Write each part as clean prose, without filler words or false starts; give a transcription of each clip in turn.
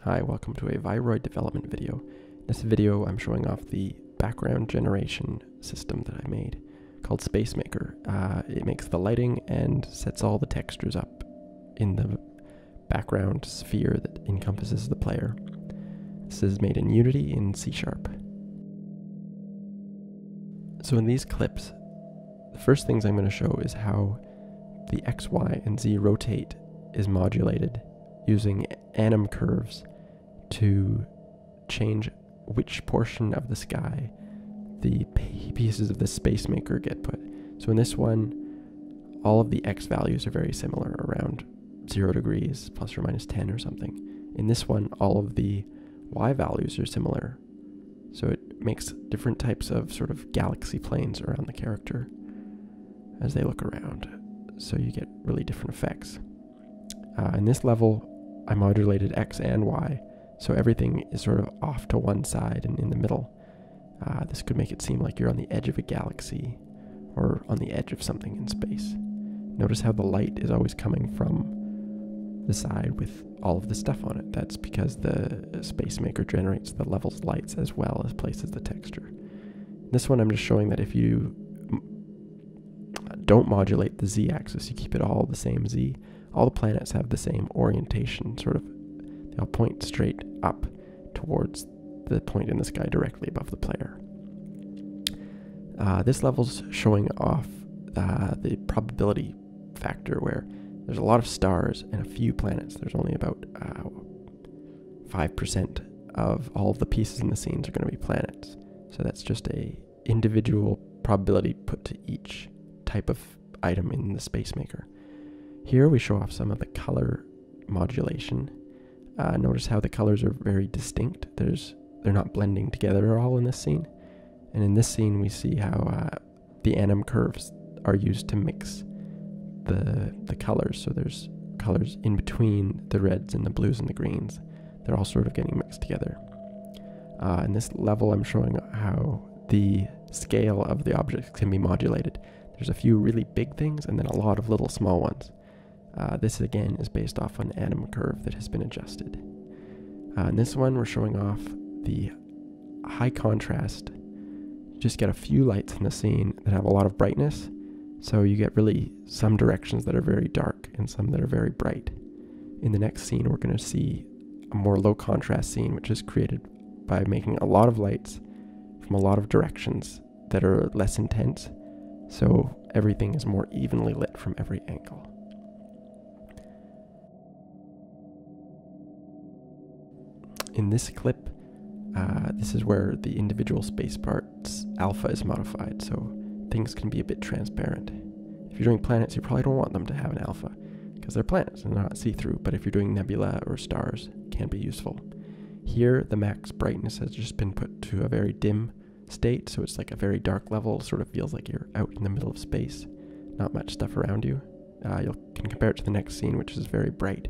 Hi, welcome to a Viroid development video. In this video, I'm showing off the background generation system that I made called SpaceMaker. It makes the lighting and sets all the textures up in the background sphere that encompasses the player. This is made in Unity in C#. So in these clips, the first things I'm going to show is how the X, Y, and Z rotate is modulated using anim curves to change which portion of the sky the pieces of the SpaceMaker get put. So in this one, all of the X values are very similar, around 0 degrees, plus or minus 10 or something. In this one, all of the Y values are similar. So it makes different types of sort of galaxy planes around the character as they look around. So you get really different effects. In this level, I modulated X and Y, so everything is sort of off to one side and in the middle. This could make it seem like you're on the edge of a galaxy or on the edge of something in space. Notice how the light is always coming from the side with all of the stuff on it. That's because the SpaceMaker generates the level's lights as well as places the texture. This one I'm just showing that if you don't modulate the Z-axis, you keep it all the same Z, all the planets have the same orientation, sort of, they all point straight up towards the point in the sky directly above the player. This level's showing off the probability factor, where there's a lot of stars and a few planets. There's only about 5% of all of the pieces in the scenes are going to be planets. So that's just a individual probability put to each type of item in the SpaceMaker. Here we show off some of the color modulation. Notice how the colors are very distinct. They're not blending together at all in this scene. And in this scene we see how the anim curves are used to mix the colors. So there's colors in between the reds and the blues and the greens. They're all sort of getting mixed together. In this level I'm showing how the scale of the objects can be modulated. There's a few really big things and then a lot of little small ones. This again is based off an anim curve that has been adjusted. In this one we're showing off the high contrast. You just get a few lights in the scene that have a lot of brightness, so you get really some directions that are very dark and some that are very bright. In the next scene we're going to see a more low contrast scene, which is created by making a lot of lights from a lot of directions that are less intense, so everything is more evenly lit from every angle. In this clip, this is where the individual space parts alpha is modified, so things can be a bit transparent. If you're doing planets, you probably don't want them to have an alpha, because they're planets and they're not see-through, but if you're doing nebula or stars, it can be useful. Here, the max brightness has just been put to a very dim state, so it's like a very dark level. It sort of feels like you're out in the middle of space, not much stuff around you. You can compare it to the next scene, which is very bright.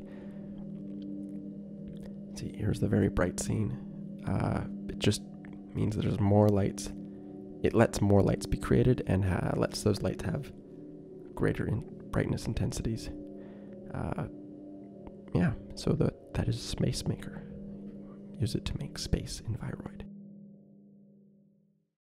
See, here's the very bright scene. It just means that there's more lights. It lets more lights be created and lets those lights have greater brightness intensities. Yeah, so that is SpaceMaker. Use it to make space in Viroid.